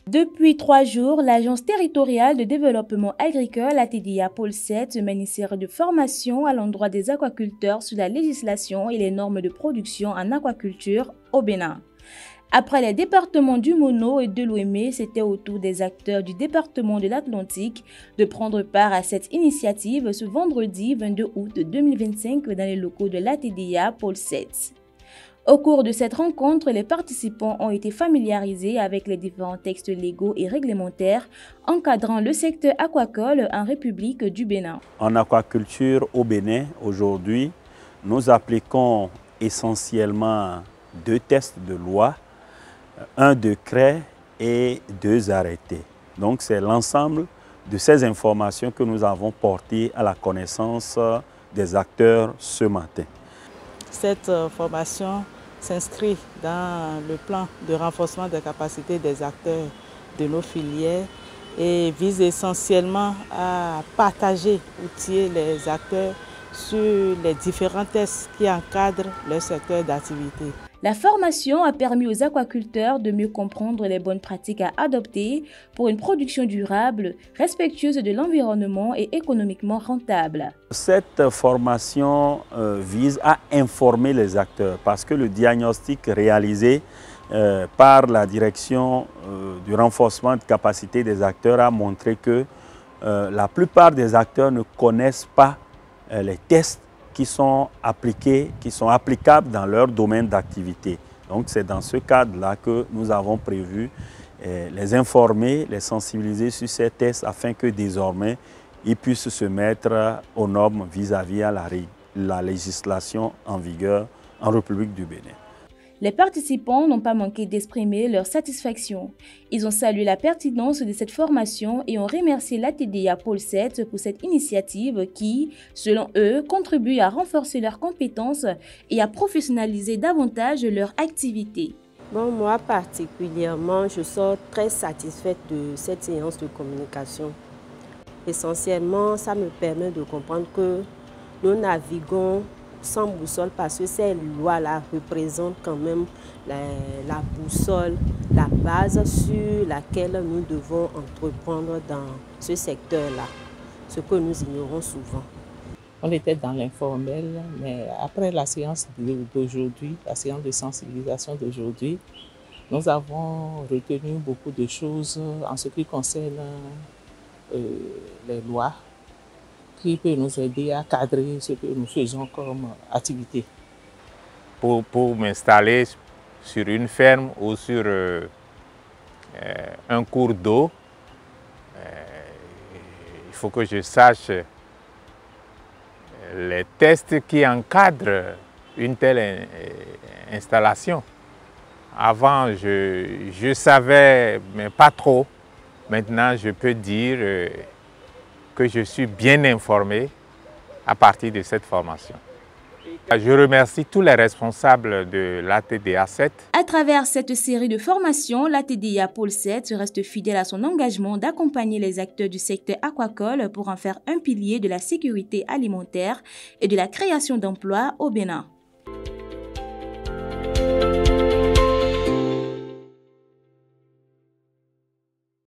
Depuis 3 jours, l'Agence territoriale de développement agricole ATDA Pôle 7 mène une série de formations à l'endroit des aquaculteurs sur la législation et les normes de production en aquaculture au Bénin. Après les départements du Mono et de l'Ouémé, c'était au tour des acteurs du département de l'Atlantique de prendre part à cette initiative ce vendredi 22 août 2025 dans les locaux de l'ATDA Pôle 7. Au cours de cette rencontre, les participants ont été familiarisés avec les différents textes légaux et réglementaires encadrant le secteur aquacole en République du Bénin. En aquaculture au Bénin, aujourd'hui, nous appliquons essentiellement 2 textes de loi, un décret et 2 arrêtés. Donc c'est l'ensemble de ces informations que nous avons portées à la connaissance des acteurs ce matin. Cette formation s'inscrit dans le plan de renforcement des capacités des acteurs de nos filières et vise essentiellement à partager, outiller les acteurs sur les différents textes qui encadrent leur secteur d'activité. La formation a permis aux aquaculteurs de mieux comprendre les bonnes pratiques à adopter pour une production durable, respectueuse de l'environnement et économiquement rentable. Cette formation vise à informer les acteurs parce que le diagnostic réalisé par la direction du renforcement de capacité des acteurs a montré que la plupart des acteurs ne connaissent pas les tests qui sont applicables dans leur domaine d'activité. Donc c'est dans ce cadre-là que nous avons prévu les informer, les sensibiliser sur ces tests afin que désormais ils puissent se mettre aux normes vis-à-vis la législation en vigueur en République du Bénin. Les participants n'ont pas manqué d'exprimer leur satisfaction. Ils ont salué la pertinence de cette formation et ont remercié l'ATDA Pôle 7 pour cette initiative qui, selon eux, contribue à renforcer leurs compétences et à professionnaliser davantage leur activité. Bon, moi particulièrement, je sors très satisfaite de cette séance de communication. Essentiellement, ça me permet de comprendre que nous naviguons sans boussole parce que ces lois-là représentent quand même la boussole, la base sur laquelle nous devons entreprendre dans ce secteur-là, ce que nous ignorons souvent. On était dans l'informel, mais après la séance d'aujourd'hui, la séance de sensibilisation d'aujourd'hui, nous avons retenu beaucoup de choses en ce qui concerne les lois, qui peut nous aider à cadrer ce que nous faisons comme activité. Pour m'installer sur une ferme ou sur un cours d'eau, il faut que je sache les tests qui encadrent une telle installation. Avant, je savais, mais pas trop. Maintenant, je peux dire que je suis bien informé à partir de cette formation. Je remercie tous les responsables de l'ATDA 7. À travers cette série de formations, l'ATDA Pôle 7 reste fidèle à son engagement d'accompagner les acteurs du secteur aquacole pour en faire un pilier de la sécurité alimentaire et de la création d'emplois au Bénin.